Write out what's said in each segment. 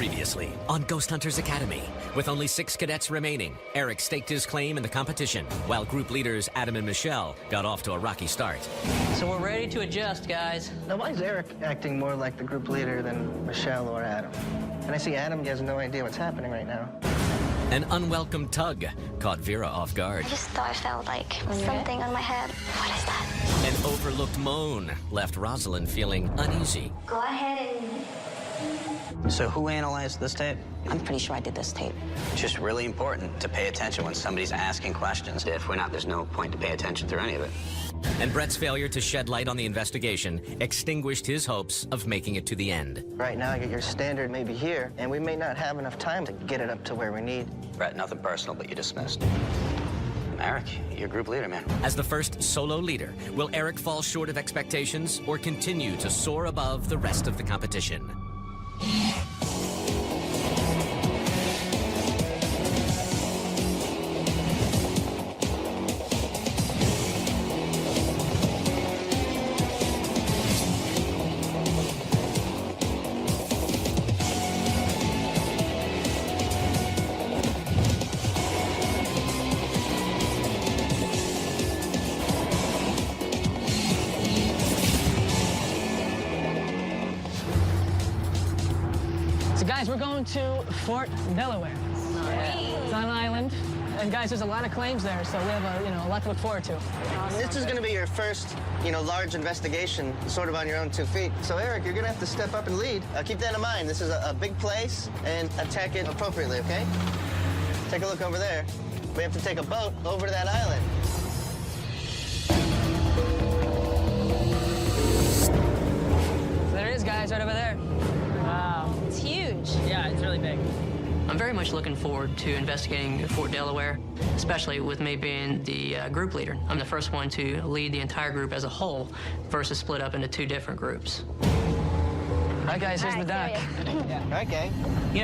Previously on Ghost Hunters Academy, with only 6 cadets remaining, Eric staked his claim in the competition, while group leaders Adam and Michelle got off to a rocky start. So we're ready to adjust, guys. Now, why is Eric acting more like the group leader than Michelle or Adam? And I see Adam, he has no idea what's happening right now. An unwelcome tug caught Vera off guard. I just thought I felt like something on my head. What is that? An overlooked moan left Rosalind feeling uneasy. Go ahead and... So who analyzed this tape? I'm pretty sure I did this tape. It's just really important to pay attention when somebody's asking questions. If we're not, there's no point to pay attention through any of it. And Brett's failure to shed light on the investigation extinguished his hopes of making it to the end. Right now, your standard may be here, and we may not have enough time to get it up to where we need. Brett, nothing personal, but you're dismissed. Eric, you're group leader, man. As the first solo leader, will Eric fall short of expectations or continue to soar above the rest of the competition? Guys, we're going to Fort Delaware. It's on an island. And guys, there's a lot of claims there, so we have a lot to look forward to. This is going to be your first, large investigation, sort of on your own 2 feet. So, Eric, you're going to have to step up and lead. Keep that in mind. This is a big place, and attack it appropriately, okay? Take a look over there. We have to take a boat over to that island. There it is, guys, right over there. Wow. It's huge. Yeah, it's really big. I'm very much looking forward to investigating Fort Delaware, especially with me being the group leader. I'm the first one to lead the entire group as a whole versus split up into 2 different groups. All right, guys, here's the dock. All right, gang.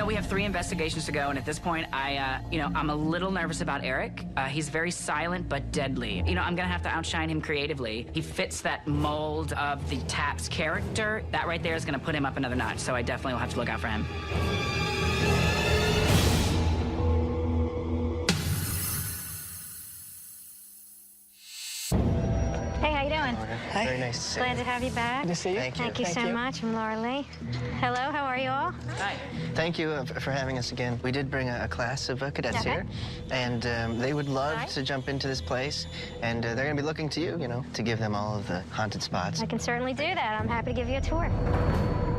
We have 3 investigations to go, and at this point, I'm a little nervous about Eric. He's very silent but deadly. I'm gonna have to outshine him creatively. He fits that mold of the Taps character. That right there is gonna put him up another notch, so I definitely will have to look out for him. Hey, how you doing? Hi. Very nice to see Glad you. to have you back. Good to see you. Thank you so much. I'm Laura Lee. Hello, how are you all? Hi. Thank you for having us again. We did bring a class of cadets Okay. here, and they would love Hi. to jump into this place, and they're going to be looking to you, to give them all of the haunted spots. I can certainly do that. I'm happy to give you a tour.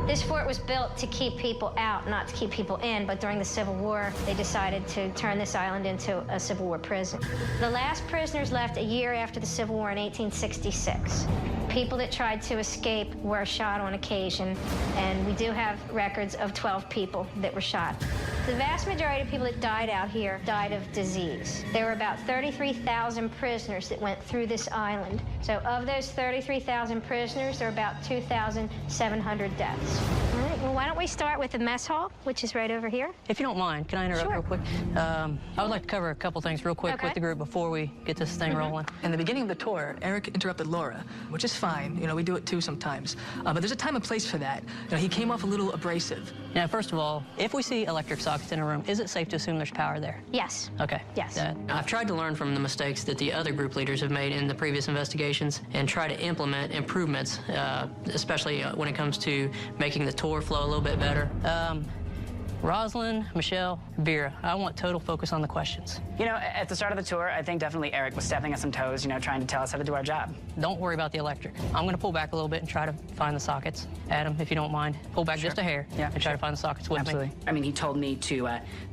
This fort was built to keep people out, not to keep people in, but during the Civil War, they decided to turn this island into a Civil War prison. The last prisoners left a year after the Civil War in 1866. People that tried to escape were shot on occasion, and we do have records of 12 people that were shot. The vast majority of people that died out here died of disease. There were about 33,000 prisoners that went through this island. So of those 33,000 prisoners, there are about 2,700 deaths. All right, well, why don't we start with the mess hall, which is right over here. If you don't mind, can I interrupt Sure. real quick? I would like to cover a couple things real quick Okay. with the group before we get this thing rolling. In the beginning of the tour, Eric interrupted Laura, which is fine. We do it too sometimes. But there's a time and place for that. He came off a little abrasive. Now, first of all, if we see electric sockets in a room, is it safe to assume there's power there? Yes. Okay. Yes. I've tried to learn from the mistakes that the other group leaders have made in the previous investigations and try to implement improvements, especially when it comes to making the tour flow a little bit better. Rosalind, Michelle, Vera, I want total focus on the questions. At the start of the tour, I think definitely Eric was stepping on some toes, trying to tell us how to do our job. Don't worry about the electric. I'm going to pull back a little bit and try to find the sockets. Adam, if you don't mind, pull back just a hair and try to find the sockets with me. I mean, he told me to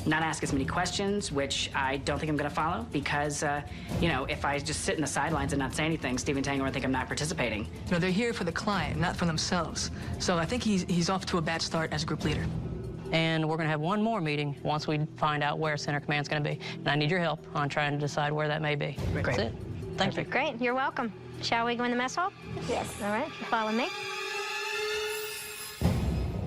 not ask as many questions, which I don't think I'm going to follow because, if I just sit in the sidelines and not say anything, Stephen Tanger will think I'm not participating. They're here for the client, not for themselves. So I think he's off to a bad start as group leader. And we're going to have one more meeting once we find out where Center Command's going to be. And I need your help on trying to decide where that may be. Great. That's it. Thank you. Great, you're welcome. Shall we go in the mess hall? Yes. All right, follow me.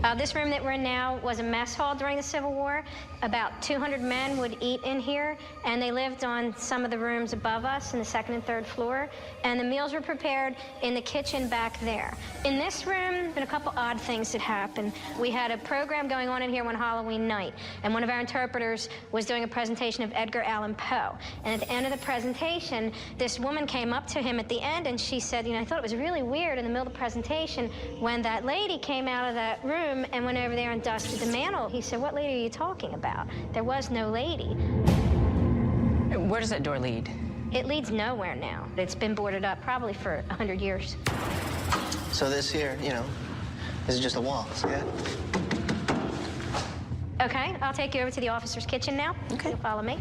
This room that we're in now was a mess hall during the Civil War. About 200 men would eat in here, and they lived on some of the rooms above us in the second and third floor. And the meals were prepared in the kitchen back there. In this room, been a couple odd things that happened. We had a program going on in here one Halloween night, and one of our interpreters was doing a presentation of Edgar Allan Poe. And at the end of the presentation, this woman came up to him at the end, and she said, you know, I thought it was really weird in the middle of the presentation when that lady came out of that room and went over there and dusted the mantle. He said, what lady are you talking about? There was no lady. Where does that door lead? It leads nowhere now. It's been boarded up probably for 100 years. So this here, you know, this is just a wall, see that? Okay, I'll take you over to the officer's kitchen now. Okay. You'll follow me.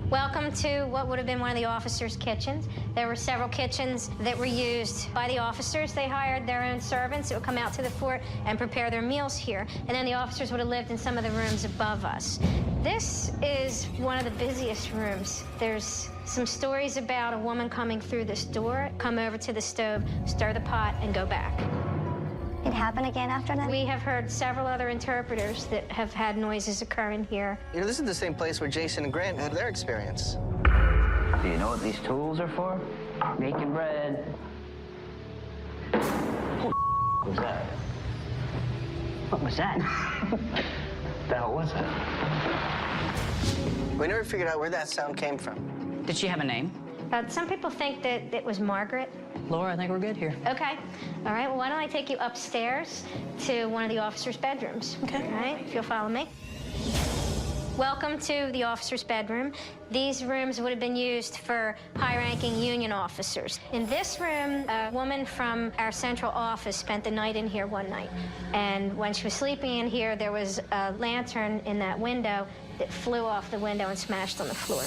Welcome to what would have been one of the officers' kitchens. There were several kitchens that were used by the officers. They hired their own servants that would come out to the fort and prepare their meals here. And then the officers would have lived in some of the rooms above us. This is one of the busiest rooms. There's some stories about a woman coming through this door, come over to the stove, stir the pot, and go back. It happened again after that? We have heard several other interpreters that have had noises occur in here. You know, this is the same place where Jason and Grant had their experience. Do you know what these tools are for? Making bread. What was that? What was that? The hell was that? We never figured out where that sound came from. Did she have a name? Some people think that it was Margaret. Laura, I think we're good here. Okay. All right, well, why don't I take you upstairs to one of the officers' bedrooms? Okay. All right, if you'll follow me. Welcome to the officer's bedroom. These rooms would have been used for high-ranking Union officers. In this room, a woman from our central office spent the night in here one night. And when she was sleeping in here, there was a lantern in that window that flew off the window and smashed on the floor.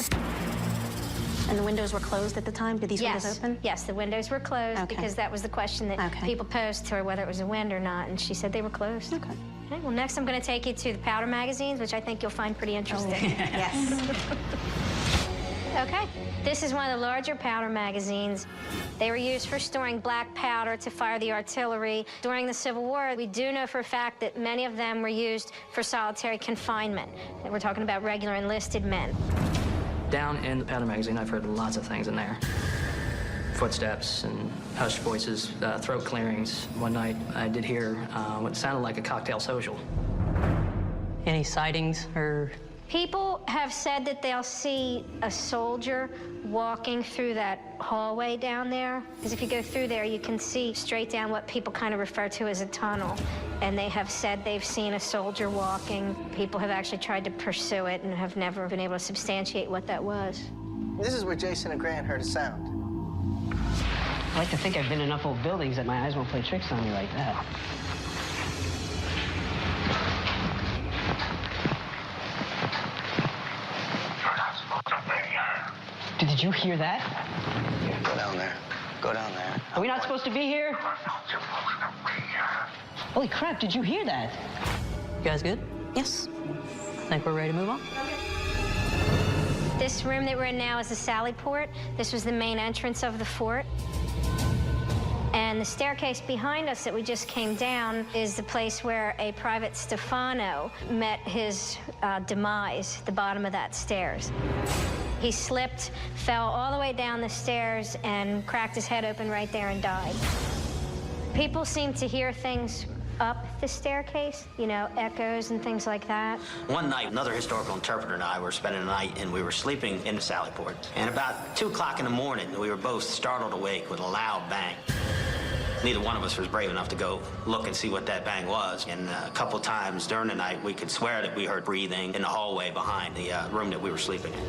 And the windows were closed at the time? Did these windows open? Yes, the windows were closed because that was the question that people posed to her, whether it was a wind or not, and she said they were closed. Okay. Okay, well, next I'm going to take you to the powder magazines, which I think you'll find pretty interesting. Yes. Okay, this is one of the larger powder magazines. They were used for storing black powder to fire the artillery. During the Civil War, we do know for a fact that many of them were used for solitary confinement. And we're talking about regular enlisted men. Down in the powder magazine, I've heard lots of things in there. Footsteps and hushed voices, throat clearings. One night, I did hear what sounded like a cocktail social. Any sightings or... People have said that they'll see a soldier walking through that hallway down there. Because if you go through there, you can see straight down what people kind of refer to as a tunnel. And they have said they've seen a soldier walking. People have actually tried to pursue it and have never been able to substantiate what that was. This is where Jason and Grant heard a sound. I like to think I've been in enough old buildings that my eyes won't play tricks on me like that. Did you hear that? Go down there. Go down there. Are we not supposed to be here? Holy crap, did you hear that? You guys good? Yes. I think we're ready to move on. This room that we're in now is the Sally Port. This was the main entrance of the fort. And the staircase behind us that we just came down is the place where a Private Stefano met his demise, the bottom of that stairs. He slipped, fell all the way down the stairs, and cracked his head open right there and died. People seem to hear things up the staircase, you know, echoes and things like that. One night, another historical interpreter and I were spending the night, and we were sleeping in the Sallyport. And about 2 o'clock in the morning, we were both startled awake with a loud bang. Neither one of us was brave enough to go look and see what that bang was. And a couple times during the night, we could swear that we heard breathing in the hallway behind the room that we were sleeping in.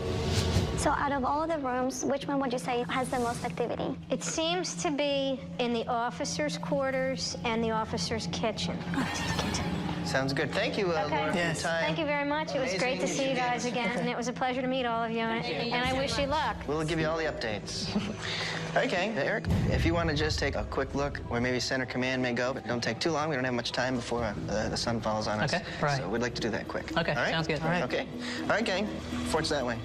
So out of all the rooms, which one would you say has the most activity? It seems to be in the officers' quarters and the officers' kitchen. Oh, it's the kitchen. Sounds good. Thank you, Laura, for your time. Thank you very much. It was great to see you guys again, and it was a pleasure to meet all of you, and I wish you luck. We'll give you all the updates. Okay, Eric, if you want to just take a quick look where maybe Center Command may go, but don't take too long. We don't have much time before the sun falls on us. Okay, right. So we'd like to do that quick. Okay, all right? sounds good. All right. Okay. All right, gang. Fort's that way.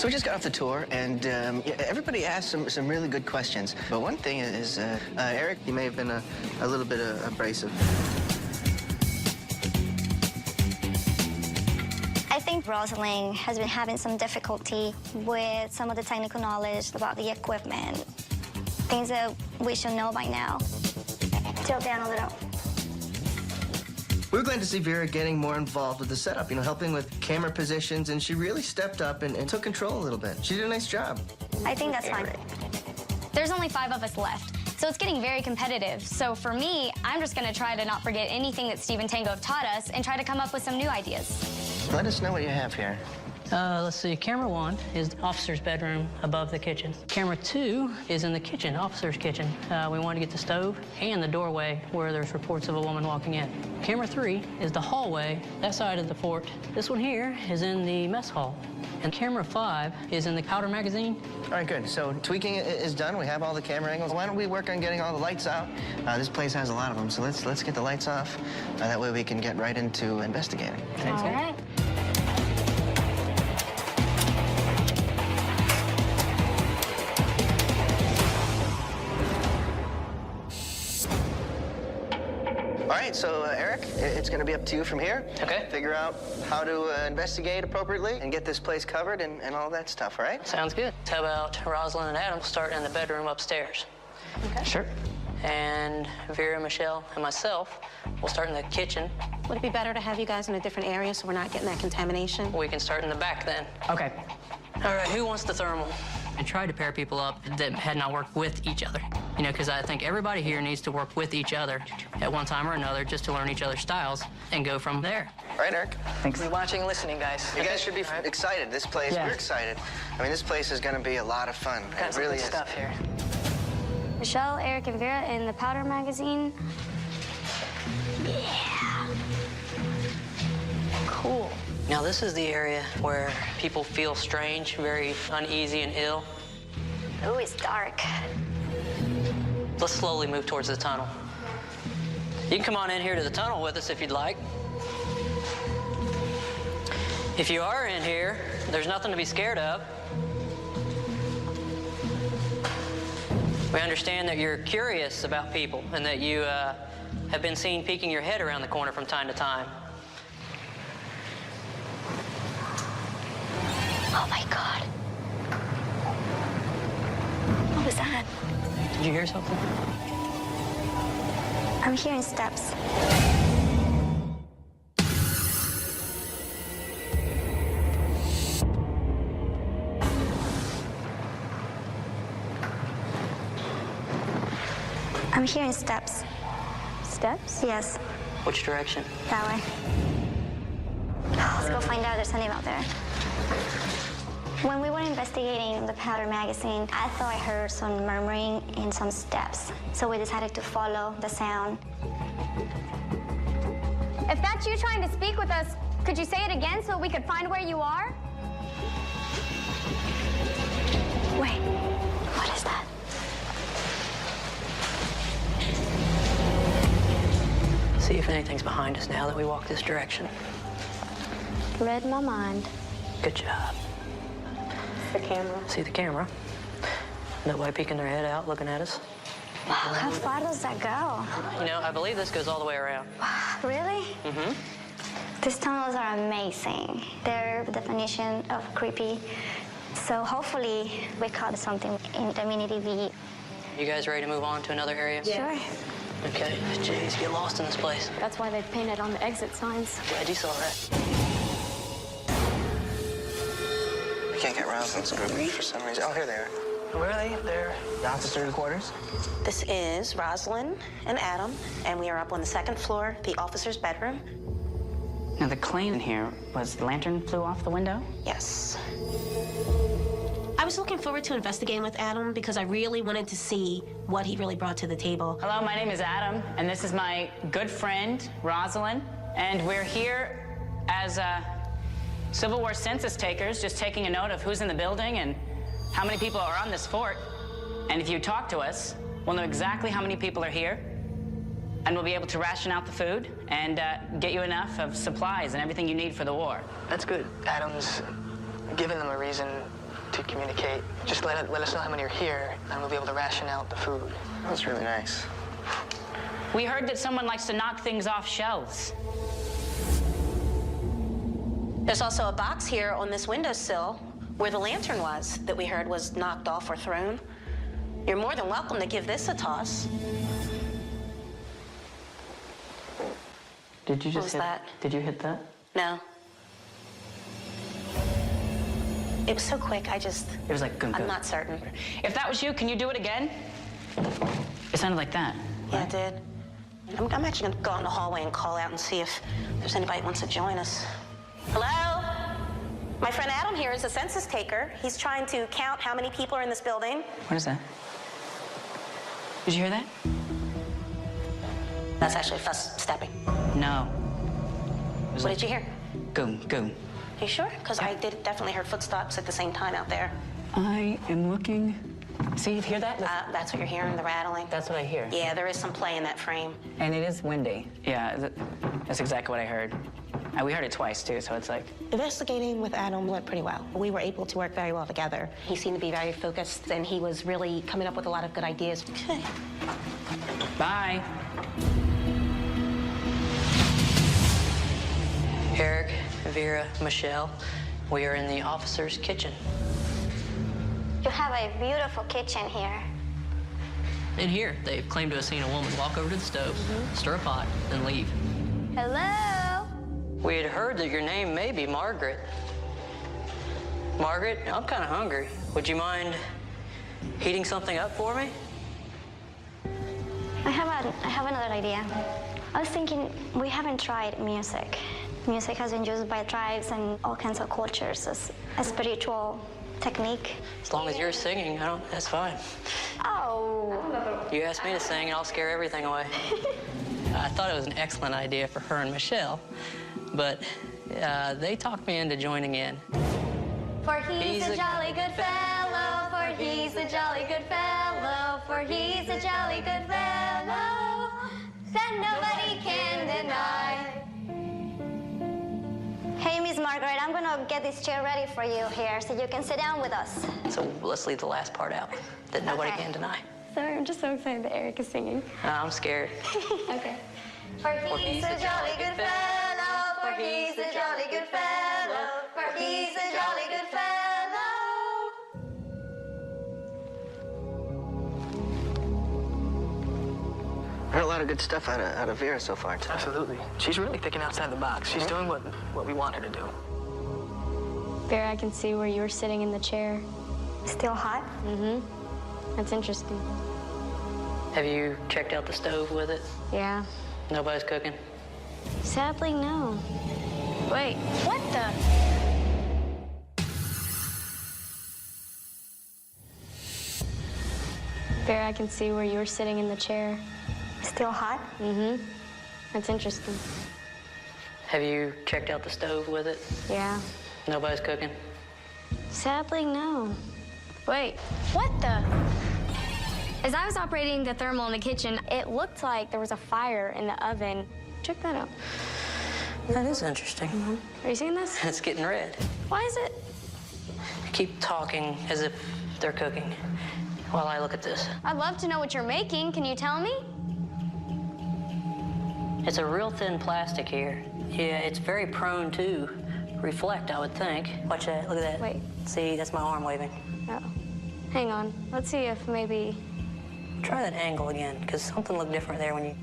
So we just got off the tour, and everybody asked some really good questions. But one thing is, Eric, you may have been a little bit abrasive. I think Rosalind has been having some difficulty with some of the technical knowledge about the equipment. Things that we should know by now. Tilt down a little. We were glad to see Vera getting more involved with the setup, helping with camera positions, and she really stepped up and took control a little bit. She did a nice job. I think that's fine. There's only 5 of us left, so it's getting very competitive. So for me, I'm just gonna try to not forget anything that Steve and Tango have taught us and try to come up with some new ideas. Let us know what you have here. Let's see, camera 1 is the officer's bedroom above the kitchen. Camera 2 is in the kitchen, officer's kitchen. We want to get the stove and the doorway where there's reports of a woman walking in. Camera 3 is the hallway, that side of the fort. This one here is in the mess hall. And camera 5 is in the powder magazine. All right, good. So tweaking is done. We have all the camera angles. Why don't we work on getting all the lights out? This place has a lot of them, so let's get the lights off. That way we can get right into investigating. All right. All right, so Eric, it's going to be up to you from here. Okay. Figure out how to investigate appropriately and get this place covered and all that stuff, all right? Sounds good. How about Rosalind and Adam starting in the bedroom upstairs? Okay. Sure. And Vera, Michelle, and myself will start in the kitchen. Would it be better to have you guys in a different area so we're not getting that contamination? We can start in the back then. Okay. All right, who wants the thermal? I tried to pair people up that had not worked with each other. Because I think everybody here needs to work with each other at one time or another just to learn each other's styles and go from there. All right, Eric. Thanks. Be watching and listening, guys. You guys should be excited. This place, Yeah. we're excited. I mean, this place is going to be a lot of fun. Got It some really good is. stuff here. Michelle, Eric, and Vera in the powder magazine. Yeah. Cool. Now, this is the area where people feel strange, very uneasy and ill. Ooh, it's dark. Let's slowly move towards the tunnel. You can come on in here to the tunnel with us if you'd like. If you are in here, there's nothing to be scared of. We understand that you're curious about people and that you have been seen peeking your head around the corner from time to time. Oh my God. What was that? Did you hear something? I'm hearing steps. I'm hearing steps. Steps? Yes, Which direction? that way. Let's go find out if there's something out there. When we were investigating the powder magazine, I thought I heard some murmuring and some steps. So we decided to follow the sound. If that's you trying to speak with us, could you say it again so we could find where you are? Wait, what is that? See if anything's behind us now that we walk this direction. Read my mind. Good job. The camera. See the camera? Nobody peeking their head out, looking at us. Wow, how far does that go? I believe this goes all the way around. Really? Mm-hmm. These tunnels are amazing. They're the definition of creepy. So hopefully we caught something in the mini TV. You guys ready to move on to another area? Sure. Okay. Jeez, get lost in this place. That's why they painted on the exit signs. Glad you saw that. We can't get Rosalind's group for some reason. Oh, here they are. Where are they? They're... The officer's quarters? This is Rosalind and Adam, and we are up on the second floor, the officer's bedroom. Now, the claim here was the lantern flew off the window? Yes. I was looking forward to investigating with Adam because I really wanted to see what he really brought to the table. Hello, my name is Adam, and this is my good friend, Rosalind. And we're here as Civil War census takers, just taking a note of who's in the building and how many people are on this fort. And if you talk to us, we'll know exactly how many people are here, and we'll be able to ration out the food and get you enough of supplies and everything you need for the war. That's good. Adam's given them a reason to communicate. Just let us know when you're here, and we'll be able to ration out the food. That's really nice. We heard that someone likes to knock things off shelves. There's also a box here on this windowsill where the lantern was that we heard was knocked off or thrown. You're more than welcome to give this a toss. Did you just What was hit that? Did you hit that? No. It was so quick, It was like gung, I'm gung. not certain. If that was you, can you do it again? It sounded like that. Yeah, it did. I'm actually gonna go out in the hallway and call out and see if there's anybody that wants to join us. Hello? My friend Adam here is a census taker. He's trying to count how many people are in this building. What is that? Did you hear that? That's actually us stepping. No. It was What like did you hear? Goom, goom. Are you sure? Because I definitely heard footsteps at the same time out there. I am looking. See, you hear that? That's what you're hearing, the rattling. That's what I hear. Yeah, there is some play in that frame. And it is windy. Yeah, that's exactly what I heard. We heard it twice, too, so it's like... Investigating with Adam went pretty well. We were able to work very well together. He seemed to be very focused, and he was really coming up with a lot of good ideas. Okay. Bye. Eric, Vera, Michelle, we are in the officer's kitchen. You have a beautiful kitchen here. In here, they've claimed to have seen a woman walk over to the stove, stir a pot, and leave. Hello? We had heard that your name may be Margaret. Margaret, I'm kind of hungry. Would you mind heating something up for me? I have another idea. I was thinking we haven't tried music. Music has been used by tribes and all kinds of cultures as a spiritual technique. As long as you're singing, that's fine. Oh. You ask me to sing, and I'll scare everything away. I thought it was an excellent idea for her and Michelle, but they talked me into joining in. For he's a jolly good fellow, for he's a jolly good fellow, for he's a jolly good fellow, that nobody can deny. Hey, Miss Margaret, I'm gonna get this chair ready for you here so you can sit down with us. So let's leave the last part out, that nobody Okay. can deny. Sorry, I'm just so excited that Eric is singing. I'm scared. Okay. For he's a jolly good fellow, for he's a jolly good fellow, for he's a jolly good fellow. Heard a lot of good stuff out of Vera so far, too. Absolutely. She's really thinking outside the box. She's doing what we want her to do. Vera, I can see where you were sitting in the chair. Still hot? Mm-hmm. That's interesting. Have you checked out the stove with it? Yeah. Nobody's cooking? Sadly, no. Wait, what the? Vera, I can see where you were sitting in the chair. Still hot? Mm-hmm. That's interesting. Have you checked out the stove with it? Yeah. Nobody's cooking? Sadly, no. Wait, what the? As I was operating the thermal in the kitchen, it looked like there was a fire in the oven. Check that out. That is interesting. Are you seeing this? It's getting red. Why is it? Keep talking as if they're cooking while I look at this. I'd love to know what you're making. Can you tell me? It's a real thin plastic here. Yeah, it's very prone to reflect, I would think. Watch that, look at that. Wait. See, that's my arm waving. Oh. Hang on. Let's see if maybe... Try that angle again, because something looked different there when you...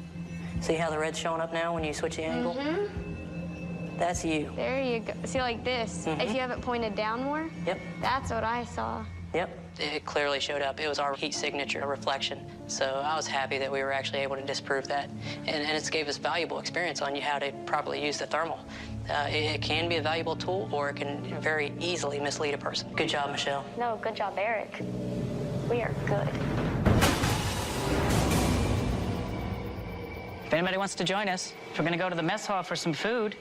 See how the red's showing up now when you switch the angle? Mm-hmm. That's you. There you go. See, like this. If you have it pointed down more? Yep. That's what I saw. Yep. It clearly showed up. It was our heat signature reflection. So I was happy that we were actually able to disprove that. And it's gave us valuable experience on how to properly use the thermal. It can be a valuable tool, or it can very easily mislead a person. Good job, Michelle. No, good job, Eric. We are good. If anybody wants to join us, we're going to go to the mess hall for some food.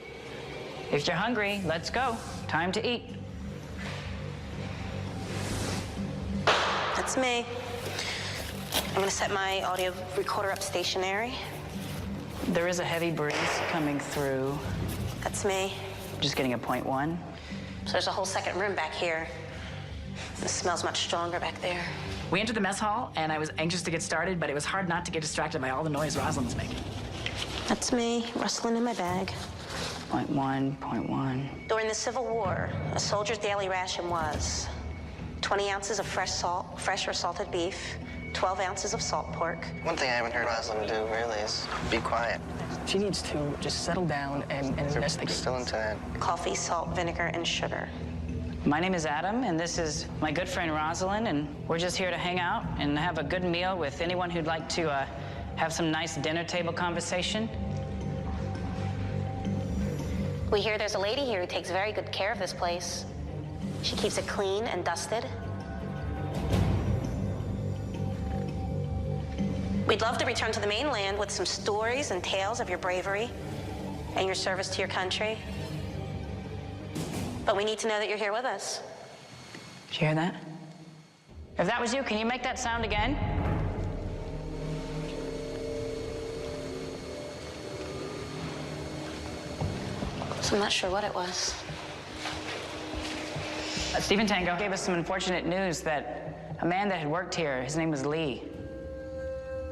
If you're hungry, let's go. Time to eat. That's me. I'm gonna set my audio recorder up stationary. There is a heavy breeze coming through. That's me. Just getting a 0.1. So there's a whole second room back here. The smell's much stronger back there. We entered the mess hall, and I was anxious to get started, but it was hard not to get distracted by all the noise Rosalind was making. That's me, rustling in my bag. Point one. During the Civil War, a soldier's daily ration was 20 ounces of fresh or salted beef, 12 ounces of salt pork. One thing I haven't heard Rosalind do really is be quiet. She needs to just settle down and investigate. Still into that. Coffee, salt, vinegar, and sugar. My name is Adam, and this is my good friend Rosalind, and we're just here to hang out and have a good meal with anyone who'd like to have some nice dinner table conversation. We hear there's a lady here who takes very good care of this place. She keeps it clean and dusted. We'd love to return to the mainland with some stories and tales of your bravery and your service to your country. But we need to know that you're here with us. Did you hear that? If that was you, can you make that sound again? So I'm not sure what it was. Stephen Tango gave us some unfortunate news that a man that had worked here, his name was Lee,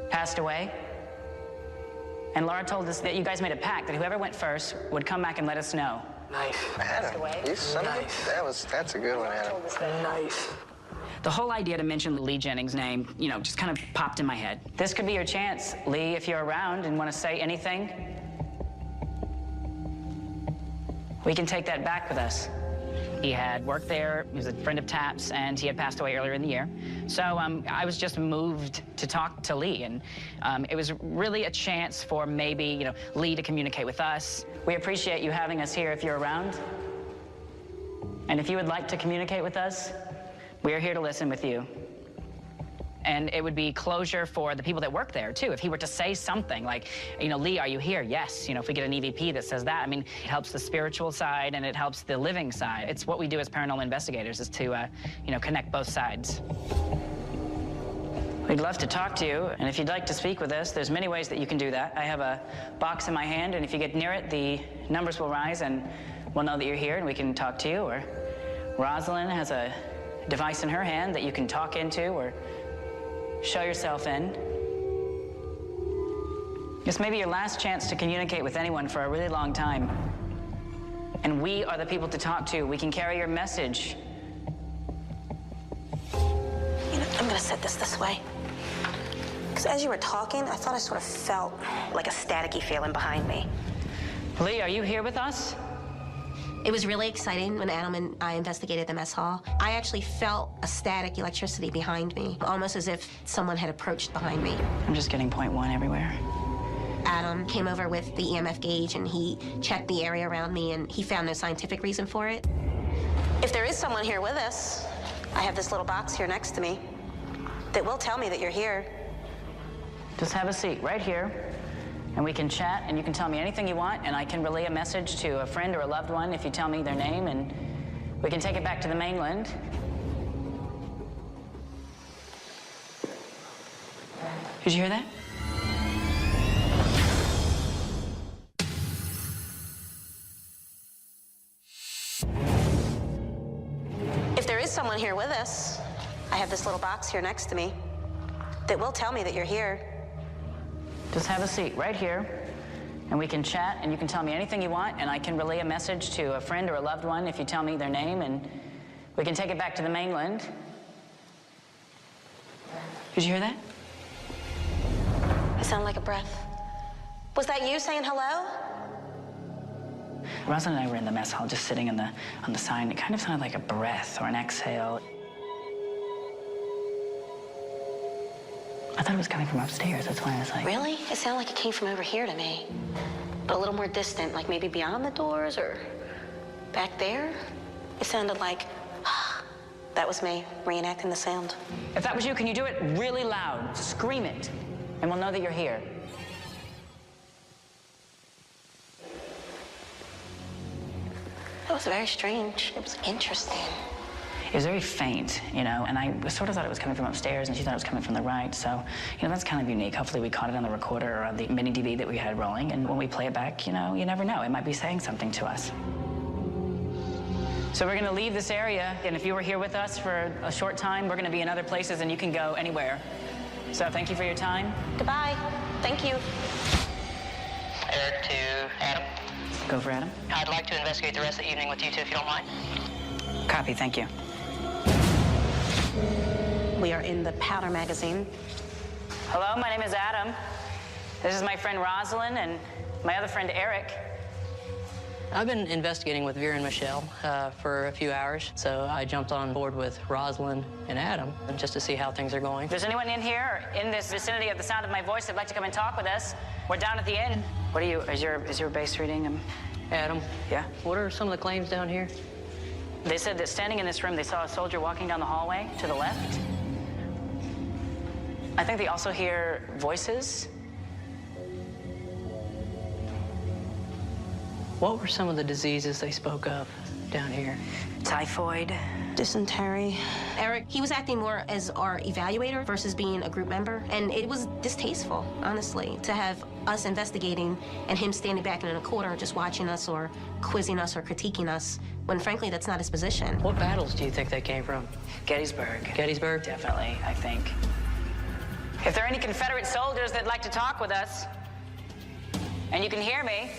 passed away. And Laura told us that you guys made a pact that whoever went first would come back and let us know. Nice. Adam, you son of a... That's a good one, Adam. Nice. The whole idea to mention Lee Jennings' name, just kind of popped in my head. This could be your chance, Lee, if you're around and want to say anything. We can take that back with us. He had worked there, he was a friend of Tap's, and he had passed away earlier in the year. So I was just moved to talk to Lee, and it was really a chance for maybe, Lee to communicate with us. We appreciate you having us here if you're around. And if you would like to communicate with us, we are here to listen with you. And it would be closure for the people that work there, too. If he were to say something like, Lee, are you here? Yes. If we get an EVP that says that, it helps the spiritual side and it helps the living side. It's what we do as paranormal investigators is to, connect both sides. We'd love to talk to you, and if you'd like to speak with us, there's many ways that you can do that. I have a box in my hand, and if you get near it, the numbers will rise, and we'll know that you're here, and we can talk to you. Or Rosalind has a device in her hand that you can talk into or show yourself in. This may be your last chance to communicate with anyone for a really long time. And we are the people to talk to. We can carry your message. I'm gonna set this way. Because as you were talking, I thought I sort of felt like a staticky feeling behind me. Lee, are you here with us? It was really exciting when Adam and I investigated the mess hall. I actually felt a static electricity behind me, almost as if someone had approached behind me. I'm just getting point one everywhere. Adam came over with the EMF gauge and he checked the area around me and he found no scientific reason for it. If there is someone here with us, I have this little box here next to me that will tell me that you're here. Just have a seat right here. And we can chat, and you can tell me anything you want, and I can relay a message to a friend or a loved one if you tell me their name, and we can take it back to the mainland. Did you hear that? If there is someone here with us, I have this little box here next to me that will tell me that you're here. Just have a seat right here, and we can chat, and you can tell me anything you want, and I can relay a message to a friend or a loved one if you tell me their name, and we can take it back to the mainland. Did you hear that? It sounded like a breath. Was that you saying hello? Rosalind and I were in the mess hall just sitting on the sign. It kind of sounded like a breath or an exhale. I thought it was coming from upstairs. That's why I was like... Really? It sounded like it came from over here to me. But a little more distant, like maybe beyond the doors or back there. It sounded like... That was me reenacting the sound. If that was you, can you do it really loud? Scream it, and we'll know that you're here. That was very strange. It was interesting. It was very faint, and I sort of thought it was coming from upstairs, and she thought it was coming from the right, so, that's kind of unique. Hopefully we caught it on the recorder or on the mini DV that we had rolling, and when we play it back, you never know. It might be saying something to us. So we're gonna leave this area, and if you were here with us for a short time, we're gonna be in other places and you can go anywhere. So thank you for your time. Goodbye. Thank you. Eric to Adam. Go for Adam. I'd like to investigate the rest of the evening with you two, if you don't mind. Copy, thank you. We are in the Powder magazine. Hello, my name is Adam. This is my friend Rosalind and my other friend Eric. I've been investigating with Vera and Michelle for a few hours, so I jumped on board with Rosalind and Adam just to see how things are going. If there's anyone in here or in this vicinity of the sound of my voice that'd like to come and talk with us, we're down at the inn. What are you, is your base reading? Adam? Yeah? What are some of the claims down here? They said that standing in this room, they saw a soldier walking down the hallway to the left. I think they also hear voices. What were some of the diseases they spoke of down here? Typhoid. Dysentery. Eric, he was acting more as our evaluator versus being a group member, and it was distasteful, honestly, to have us investigating and him standing back in a corner just watching us or quizzing us or critiquing us, when frankly that's not his position. What battles do you think they came from? Gettysburg. Gettysburg? Definitely, I think. If there are any Confederate soldiers that'd like to talk with us, and you can hear me,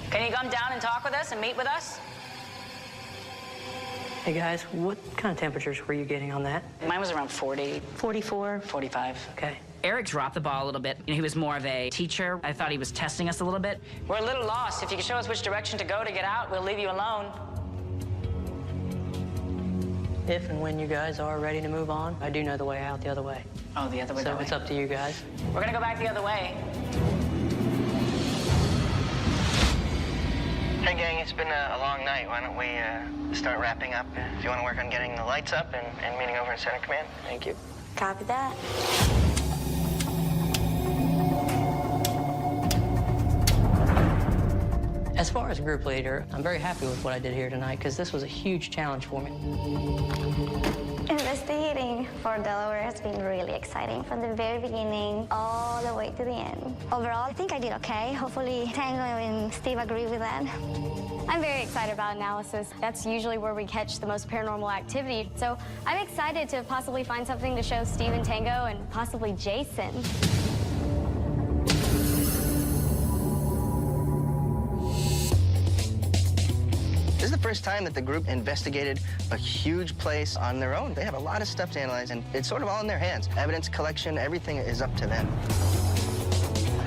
can you come down and talk with us and meet with us? Hey guys, what kind of temperatures were you getting on that? Mine was around 40. 44. 45. Okay. Eric dropped the ball a little bit. He was more of a teacher. I thought he was testing us a little bit. We're a little lost. If you can show us which direction to go to get out, we'll leave you alone. If and when you guys are ready to move on, I do know the way out the other way. Oh, the other way. So it's up to you guys. We're gonna go back the other way. Hey, gang, it's been a long night. Why don't we start wrapping up? If you want to work on getting the lights up and meeting over in Center Command. Thank you. Copy that. As far as group leader, I'm very happy with what I did here tonight because this was a huge challenge for me. Investigating for Delaware has been really exciting from the very beginning all the way to the end. Overall, I think I did okay. Hopefully, Tango and Steve agree with that. I'm very excited about analysis. That's usually where we catch the most paranormal activity. So I'm excited to possibly find something to show Steve and Tango and possibly Jason. This is the first time that the group investigated a huge place on their own. They have a lot of stuff to analyze, and it's sort of all in their hands. Evidence collection, everything is up to them.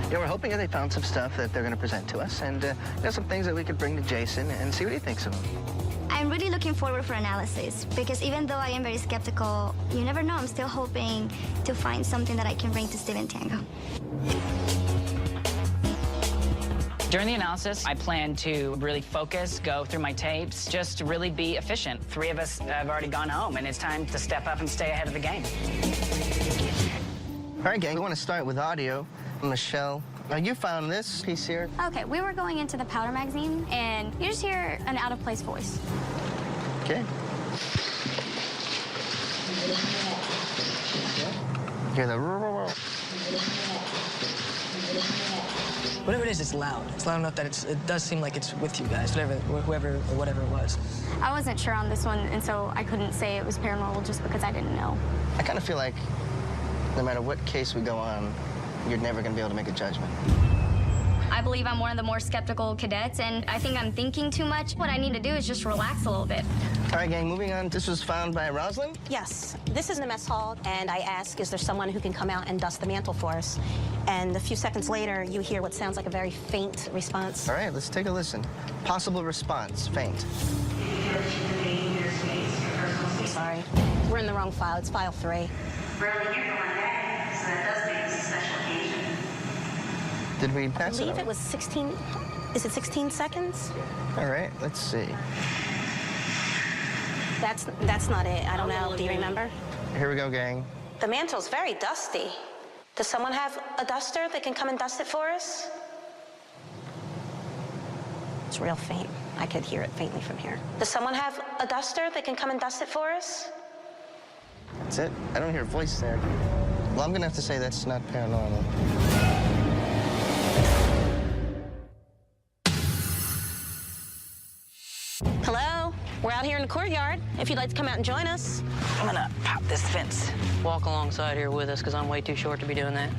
You know, we're hoping that they found some stuff that they're going to present to us, and you know, some things that we could bring to Jason and see what he thinks of them. I'm really looking forward for analysis because even though I am very skeptical, you never know, I'm still hoping to find something that I can bring to Steve and Tango. During the analysis, I plan to really focus, go through my tapes, just to really be efficient. 3 of us have already gone home, and it's time to step up and stay ahead of the game. All right, gang, we want to start with audio. Michelle, now you found this piece here. Okay, we were going into the Powder magazine, and you just hear an out-of-place voice. Okay. Hear the... Whatever it is, it's loud. It's loud enough that it does seem like it's with you guys, whoever or whatever it was. I wasn't sure on this one, and so I couldn't say it was paranormal just because I didn't know. I kind of feel like no matter what case we go on, you're never going to be able to make a judgment. I believe I'm one of the more skeptical cadets, and I think I'm thinking too much. What I need to do is just relax a little bit. All right, gang, moving on. This was found by Rosalind? Yes, this is in the mess hall, and I ask, is there someone who can come out and dust the mantle for us? And a few seconds later, you hear what sounds like a very faint response. All right, let's take a listen. Possible response, faint. I'm sorry, we're in the wrong file. It's file 3. Did we pass I it believe over? it was 16, is it 16 seconds? All right, let's see. That's not it. I don't know. Do you remember? Here we go, gang. The mantle's very dusty. Does someone have a duster that can come and dust it for us? It's real faint. I could hear it faintly from here. Does someone have a duster that can come and dust it for us? That's it. I don't hear a voice there. Well, I'm going to have to say that's not paranormal. Hello? We're out here in the courtyard, if you'd like to come out and join us. I'm gonna pop this fence. Walk alongside here with us, because I'm way too short to be doing that.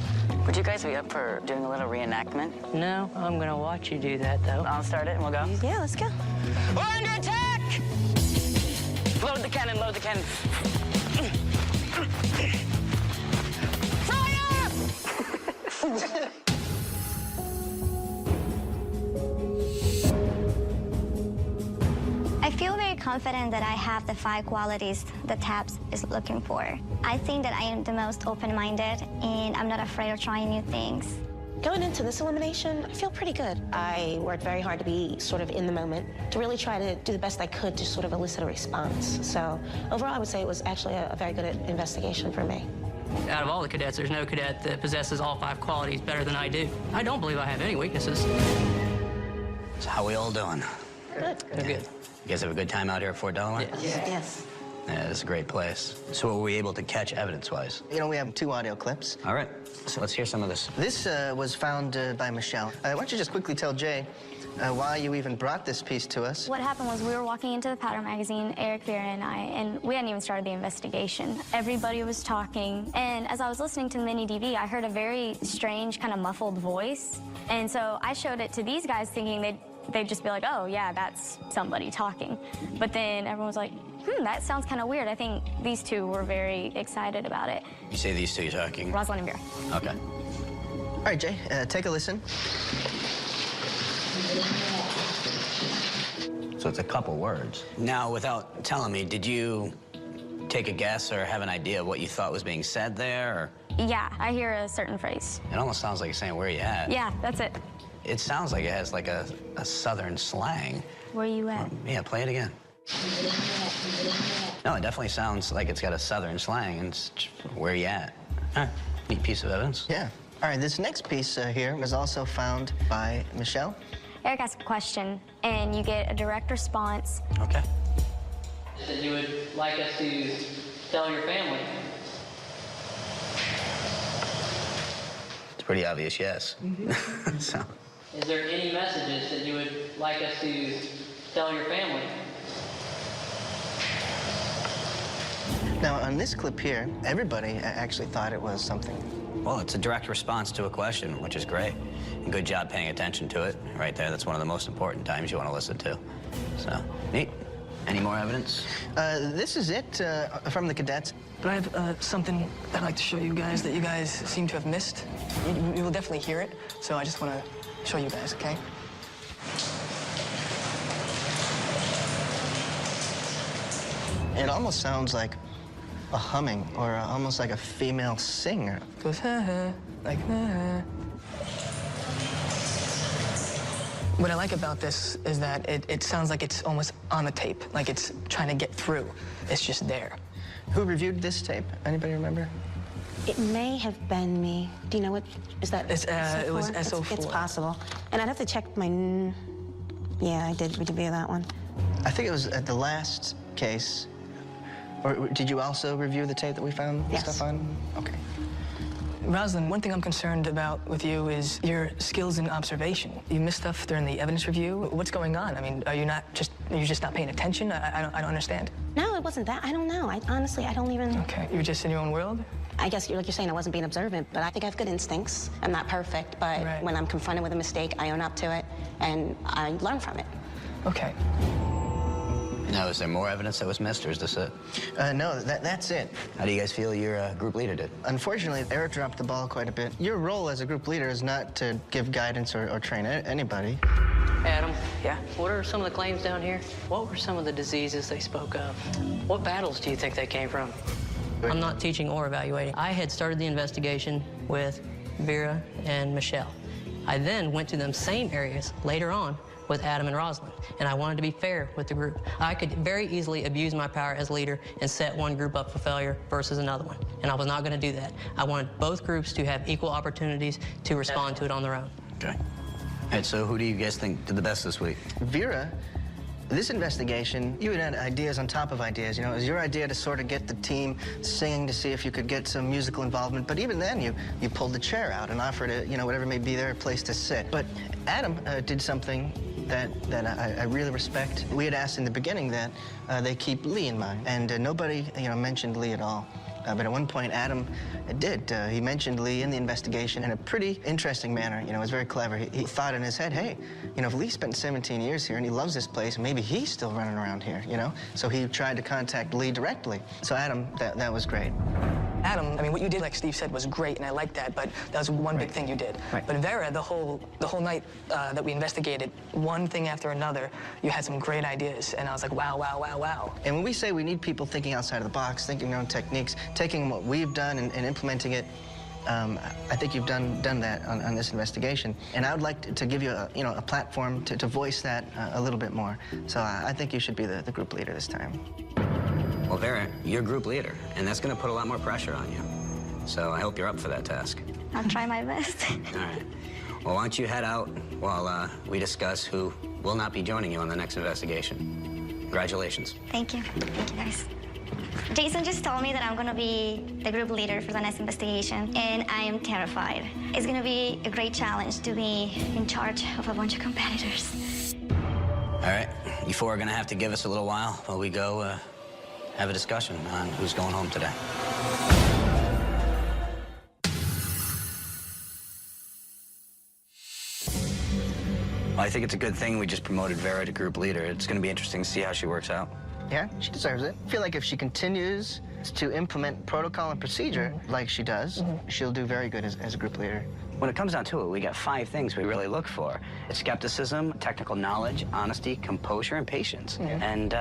Would you guys be up for doing a little reenactment? No, I'm going to watch you do that, though. I'll start it and we'll go. Yeah, let's go. We're under attack! Load the cannon, load the cannon. Fire! I feel very confident that I have the 5 qualities the TAPS is looking for. I think that I am the most open-minded, and I'm not afraid of trying new things. Going into this elimination, I feel pretty good. I worked very hard to be sort of in the moment, to really try to do the best I could to sort of elicit a response. So overall, I would say it was actually a very good investigation for me. Out of all the cadets, there's no cadet that possesses all 5 qualities better than I do. I don't believe I have any weaknesses. So how we all doing? Good. They're good. You guys have a good time out here at Fort Delaware? Yes. Yeah, it's a great place. So what were we able to catch evidence-wise? You know, we have 2 audio clips. All right, so let's hear some of this. This was found by Michelle. Why don't you just quickly tell Jay why you even brought this piece to us? What happened was we were walking into the Powder magazine, Eric, Vera, and I, and we hadn't even started the investigation. Everybody was talking, and as I was listening to the mini DV, I heard a very strange, kind of muffled voice. And so I showed it to these guys thinking they'd just be like, oh, yeah, that's somebody talking. But then everyone was like, that sounds kind of weird. I think these 2 were very excited about it. You say these 2 talking? Rosalind and Vera. Okay. All right, Jay, take a listen. So it's a couple words. Now, without telling me, did you take a guess or have an idea of what you thought was being said there? Or? Yeah, I hear a certain phrase. It almost sounds like you're saying, where you at? Yeah, that's it. It sounds like it has like a southern slang. Where you at? Yeah, play it again. No, it definitely sounds like it's got a southern slang, and it's where you at? Huh, neat piece of evidence. Yeah. All right, this next piece here was also found by Michelle. Eric asked a question, and you get a direct response. Okay. That you would like us to tell your family. It's pretty obvious, yes. So. Is there any messages that you would like us to tell your family? Now, on this clip here, everybody actually thought it was something. Well, it's a direct response to a question, which is great. And good job paying attention to it right there. That's one of the most important times you want to listen to. So, neat. Any more evidence? This is it from the cadets. But I have something I'd like to show you guys that you guys seem to have missed. You will definitely hear it, so I just want to show you guys, okay? It almost sounds like a humming or almost like a female singer. It goes, like, What I like about this is that it sounds like it's almost on the tape, like it's trying to get through. It's just there. Who reviewed this tape? Anybody remember? It may have been me. Do you know what? Is that? It's, it was S04. It's possible. And I'd have to check my. Yeah, I did review that one. I think it was at the last case. Or did you also review the tape that we found Yes. stuff on? Okay. Rosalind, one thing I'm concerned about with you is your skills in observation. You missed stuff during the evidence review. What's going on? I mean, are you just not paying attention? I don't understand. No, it wasn't that. I don't know. Honestly, I don't even. Okay, you're just in your own world? I guess like you're saying, I wasn't being observant, but I think I have good instincts. I'm not perfect, but Right. when I'm confronted with a mistake, I own up to it, and I learn from it. Okay. Now, is there more evidence that was missed, or is this it? No, that's it. How do you guys feel your group leader did? Unfortunately, Eric dropped the ball quite a bit. Your role as a group leader is not to give guidance or train anybody. Adam? Yeah? What are some of the claims down here? What were some of the diseases they spoke of? What battles do you think they came from? I'm not teaching or evaluating. I had started the investigation with Vera and Michelle. I then went to them same areas later on with Adam and Rosalind, and I wanted to be fair with the group. I could very easily abuse my power as leader and set one group up for failure versus another one, and I was not going to do that. I wanted both groups to have equal opportunities to respond to it on their own. Okay. All right, so who do you guys think did the best this week? Vera, this investigation, you had ideas on top of ideas. You know, it was your idea to sort of get the team singing to see if you could get some musical involvement. But even then, you pulled the chair out and offered, whatever may be their place to sit. But Adam did something that I really respect. We had asked in the beginning that they keep Lee in mind, and nobody, mentioned Lee at all. But at one point, Adam did. He mentioned Lee in the investigation in a pretty interesting manner. It was very clever. He thought in his head, hey, if Lee spent 17 years here and he loves this place, maybe he's still running around here, So he tried to contact Lee directly. So Adam, that was great. Adam, I mean, what you did, like Steve said, was great, and I liked that, but that was one big thing you did. Right. But Vera, the whole night that we investigated, one thing after another, you had some great ideas, and I was like, wow, wow, wow, wow. And when we say we need people thinking outside of the box, thinking their own techniques, taking what we've done and implementing it, I think you've done that on this investigation. And I would like to give you a platform to voice that a little bit more. So I think you should be the group leader this time. Well, Vera, you're group leader, and that's going to put a lot more pressure on you. So I hope you're up for that task. I'll try my best. All right. Well, why don't you head out while we discuss who will not be joining you on the next investigation. Congratulations. Thank you. Thank you, guys. Jason just told me that I'm going to be the group leader for the next investigation, and I am terrified. It's going to be a great challenge to be in charge of a bunch of competitors. All right. You four are going to have to give us a little while while we go have a discussion on who's going home today. Well, I think it's a good thing we just promoted Vera to group leader. It's going to be interesting to see how she works out. Yeah, she deserves it. I feel like if she continues to implement protocol and procedure like she does, she'll do very good as a group leader. When it comes down to it, we got 5 things we really look for. It's skepticism, technical knowledge, honesty, composure, and patience. And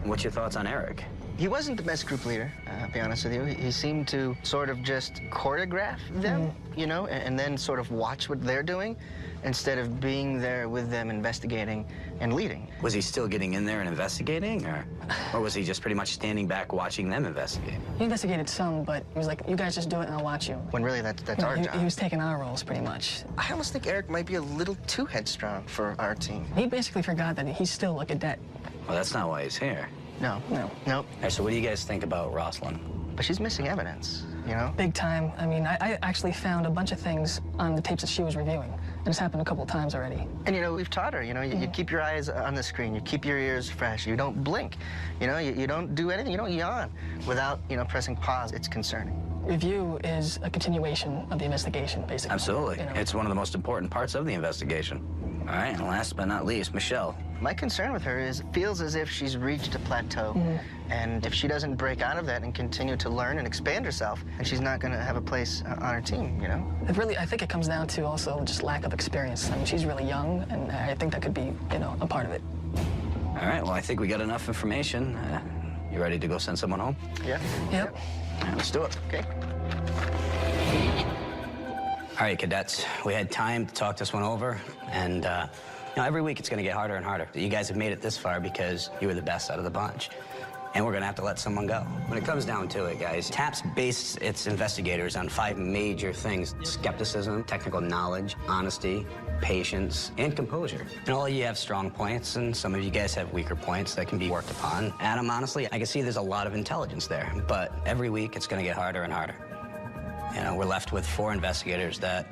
what's your thoughts on Eric? He wasn't the best group leader, I'll be honest with you. He seemed to sort of just choreograph them, and then sort of watch what they're doing instead of being there with them investigating and leading. Was he still getting in there and investigating, or was he just pretty much standing back watching them investigate? He investigated some, but he was like, you guys just do it and I'll watch you. When really that's our job. He was taking our roles, pretty much. I almost think Eric might be a little too headstrong for our team. He basically forgot that he's still a cadet. Well, that's not why he's here. No. No. Nope. All right, so what do you guys think about Rosalind? But she's missing evidence, Big time. I mean, I actually found a bunch of things on the tapes that she was reviewing. And it's happened a couple of times already. And, we've taught her, you keep your eyes on the screen, you keep your ears fresh, you don't blink, you don't do anything, you don't yawn without, pressing pause. It's concerning. Review is a continuation of the investigation, basically. Absolutely. It's one of the most important parts of the investigation. All right, and last but not least, Michelle. My concern with her is it feels as if she's reached a plateau. And if she doesn't break out of that and continue to learn and expand herself, then she's not going to have a place on our team, I think it comes down to also just lack of experience. I mean, she's really young, and I think that could be, a part of it. All right, well, I think we got enough information. You ready to go send someone home? Yeah. Yep. All right, let's do it. Okay. All right, cadets, we had time to talk this one over, and every week it's going to get harder and harder. You guys have made it this far because you were the best out of the bunch, and we're going to have to let someone go. When it comes down to it, guys, TAPS based its investigators on 5 major things: skepticism, technical knowledge, honesty, patience, and composure. And all of you have strong points, and some of you guys have weaker points that can be worked upon. Adam, honestly, I can see there's a lot of intelligence there, but every week it's going to get harder and harder. We're left with 4 investigators that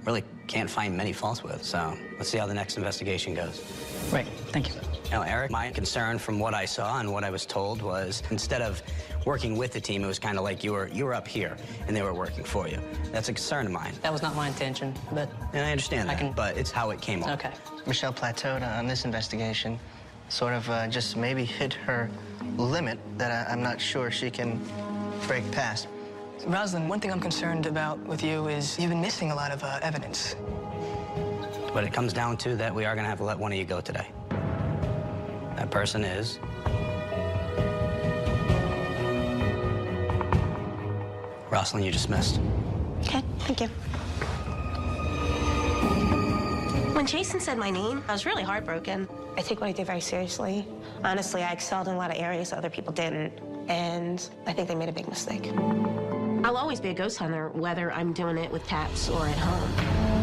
really can't find many faults with. So let's see how the next investigation goes. Right. Thank you. Eric, my concern from what I saw and what I was told was instead of working with the team, it was kind of like you were up here and they were working for you. That's a concern of mine. That was not my intention, but... And I understand that, but it's how it came off. Okay. Michelle plateaued on this investigation, sort of just maybe hit her limit that I'm not sure she can break past. Rosalind, one thing I'm concerned about with you is you've been missing a lot of evidence. But it comes down to that we are going to have to let one of you go today. That person is... Rosalind, you're dismissed. Okay, thank you. When Jason said my name, I was really heartbroken. I take what I did very seriously. Honestly, I excelled in a lot of areas other people didn't, and I think they made a big mistake. I'll always be a ghost hunter, whether I'm doing it with TAPS or at home.